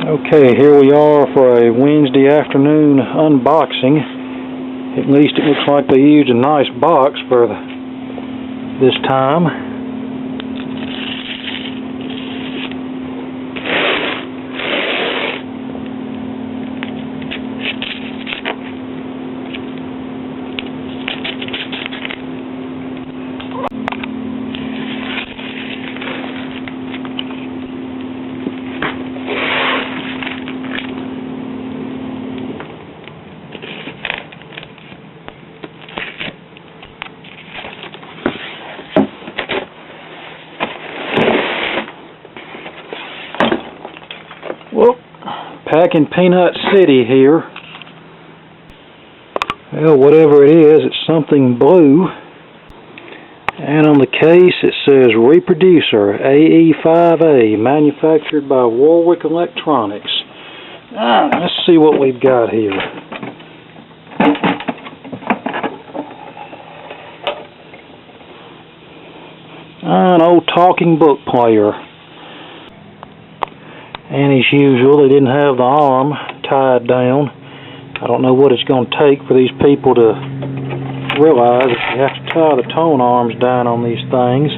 Okay, here we are for a Wednesday afternoon unboxing. At least it looks like they used a nice box for this time. Well, packing Peanut City here. Well, whatever it is, it's something blue. And on the case it says Reproducer AE5A, manufactured by Warwick Electronics. Let's see what we've got here. An old talking book player. And as usual, they didn't have the arm tied down. I don't know what it's going to take for these people to realize that you have to tie the tone arms down on these things.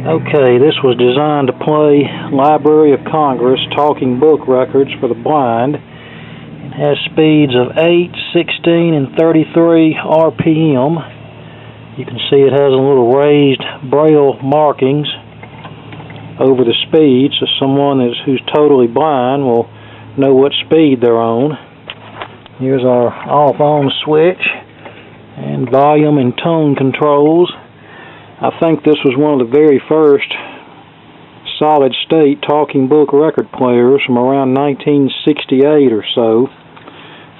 Okay, this was designed to play Library of Congress talking book records for the blind. It has speeds of 8, 16, and 33 RPM. You can see it has a little raised braille markings over the speed, so someone who's totally blind will know what speed they're on. Here's our off-on switch and volume and tone controls. I think this was one of the very first solid-state talking book record players from around 1968 or so.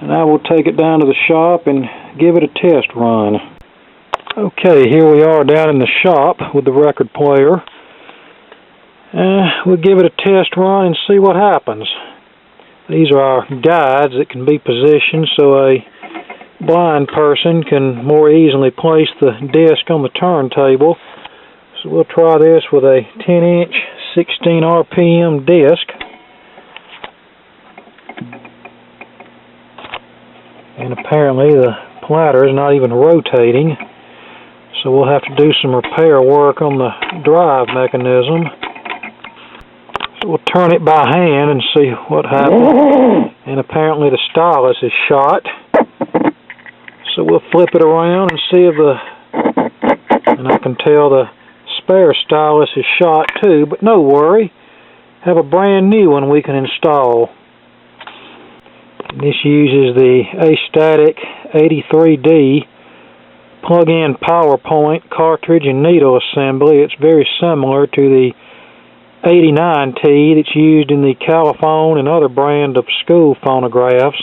And I will take it down to the shop and give it a test run. Okay, here we are down in the shop with the record player. We'll give it a test run and see what happens. These are our guides that can be positioned so a blind person can more easily place the disc on the turntable. So we'll try this with a 10-inch 16 RPM disc. And apparently the platter is not even rotating, so we'll have to do some repair work on the drive mechanism. So we'll turn it by hand and see what happens. And apparently the stylus is shot. So we'll flip it around and see if and I can tell the spare stylus is shot too, but no worry. Have a brand new one we can install. And this uses the A-Static 83D plug-in PowerPoint cartridge and needle assembly. It's very similar to the 89T that's used in the Caliphone and other brand of school phonographs.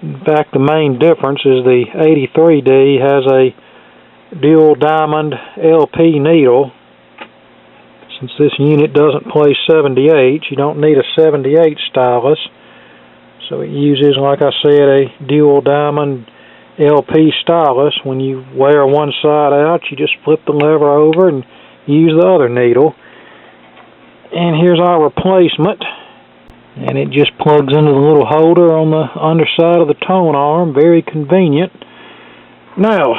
In fact, the main difference is the 83D has a dual diamond LP needle. Since this unit doesn't play 78, you don't need a 78 stylus. So it uses, like I said, a dual diamond LP stylus. When you wear one side out, you just flip the lever over and use the other needle. And here's our replacement, and it just plugs into the little holder on the underside of the tone arm. Very convenient. Now,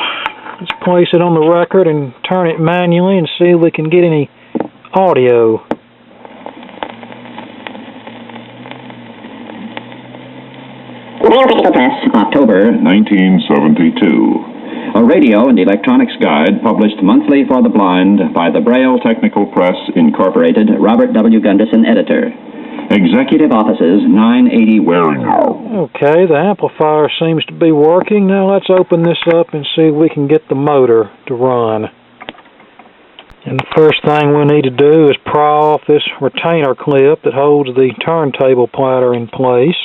let's place it on the record and turn it manually and see if we can get any audio. October 1972. A radio and electronics guide published monthly for the blind by the Braille Technical Press, Incorporated, Robert W. Gunderson, editor. Executive Offices, 980 Waring. Okay, the amplifier seems to be working. Now let's open this up and see if we can get the motor to run. And the first thing we'll need to do is pry off this retainer clip that holds the turntable platter in place.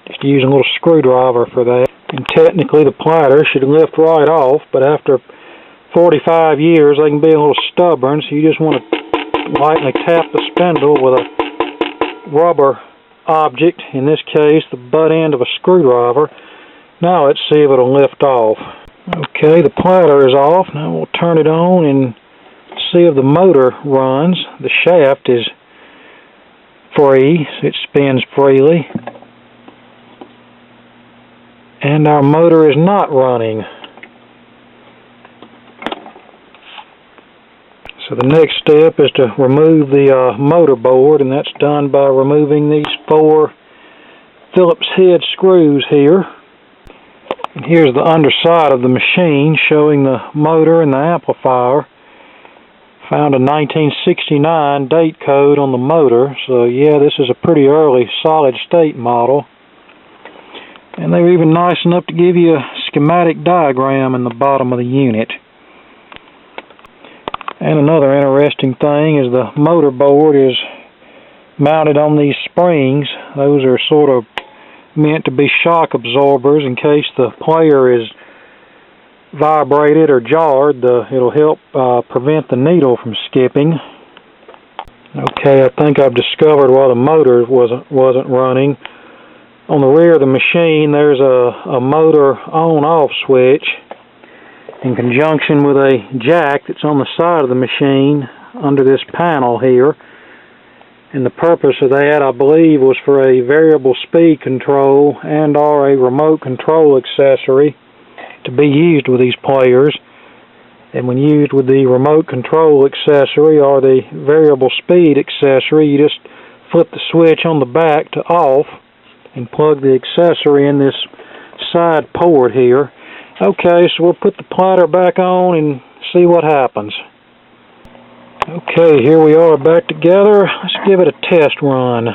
Just using a little screwdriver for that. And technically the platter should lift right off, but after 45 years they can be a little stubborn, so you just want to lightly tap the spindle with a rubber object, in this case the butt end of a screwdriver. Now let's see if it'll lift off. Okay, the platter is off. Now we'll turn it on and see if the motor runs. The shaft is free, so it spins freely. And our motor is not running. So the next step is to remove the motor board, and that's done by removing these 4 Phillips head screws here. And here's the underside of the machine showing the motor and the amplifier. Found a 1969 date code on the motor, so yeah, this is a pretty early solid state model. And they were even nice enough to give you a schematic diagram in the bottom of the unit. And another interesting thing is the motor board is mounted on these springs. Those are sort of meant to be shock absorbers in case the player is vibrated or jarred. It'll help prevent the needle from skipping. Okay, I think I've discovered why the motor wasn't running. On the rear of the machine there's a motor on-off switch in conjunction with a jack that's on the side of the machine under this panel here. And the purpose of that, I believe, was for a variable speed control and or a remote control accessory to be used with these players. And when used with the remote control accessory or the variable speed accessory, you just flip the switch on the back to off and plug the accessory in this side port here. Okay, so we'll put the platter back on and see what happens. Okay, here we are back together. Let's give it a test run.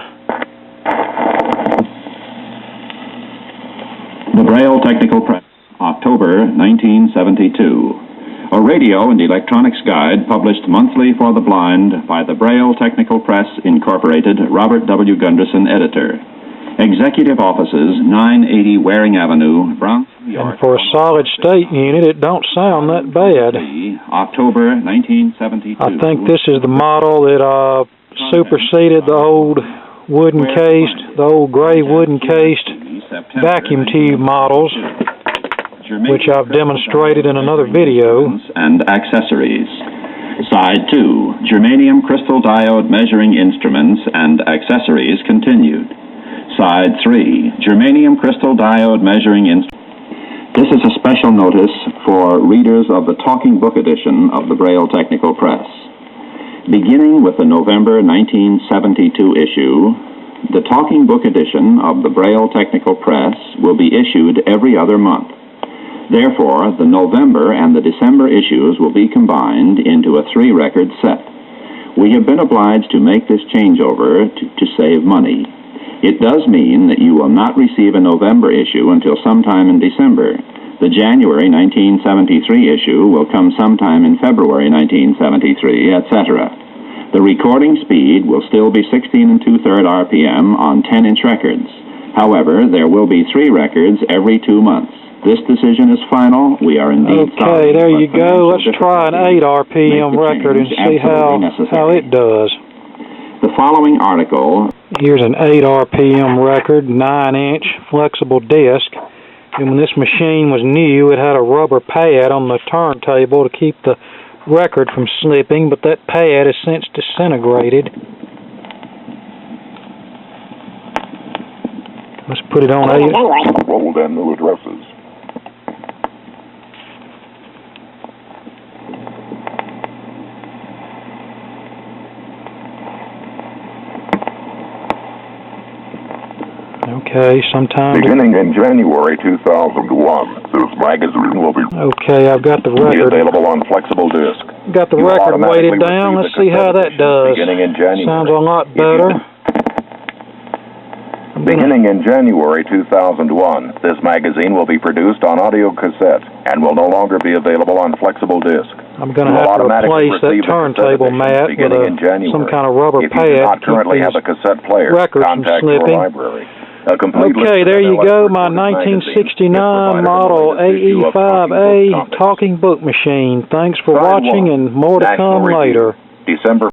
The Braille Technical Press, October 1972. A radio and electronics guide published monthly for the blind by the Braille Technical Press, Incorporated, Robert W. Gunderson, editor. Executive Offices, 980 Waring Avenue, Bronx, New York. And for a solid state unit, it don't sound that bad. October 1972. I think this is the model that superseded the old wooden cased, the old gray wooden cased vacuum tube models, which I've demonstrated in another video. And accessories. Side 2, germanium crystal diode measuring instruments and accessories continued. Side 3, germanium crystal diode measuring instruments. This is a special notice for readers of the Talking Book edition of the Braille Technical Press. Beginning with the November 1972 issue, the Talking Book edition of the Braille Technical Press will be issued every other month. Therefore, the November and the December issues will be combined into a 3-record set. We have been obliged to make this changeover to save money. It does mean that you will not receive a November issue until sometime in December. The January 1973 issue will come sometime in February 1973, etc. The recording speed will still be 16 2/3 RPM on 10-inch records. However, there will be 3 records every 2 months. This decision is final. We are indeed sorry. Okay, there you go. Let's try an 8 RPM record and see how it does. The following article... Here's an 8 RPM record, 9-inch flexible disc. And when this machine was new, it had a rubber pad on the turntable to keep the record from slipping, but that pad has since disintegrated. Let's put it on 8. Old and new addresses. Okay, sometime... Beginning in January 2001, this magazine will be... Okay, I've got the record. Available on flexible disc. Got the record weighted down. Let's see how that does. Beginning in January. Sounds a lot better. Beginning in January 2001, this magazine will be produced on audio cassette and will no longer be available on flexible disc. I'm going to have to replace that turntable mat with some kind of rubber pad. If you do not currently have a cassette player, contact your library. Okay, there you go, my 1969 model AE5A talking book machine. Thanks for watching, and more to come later. December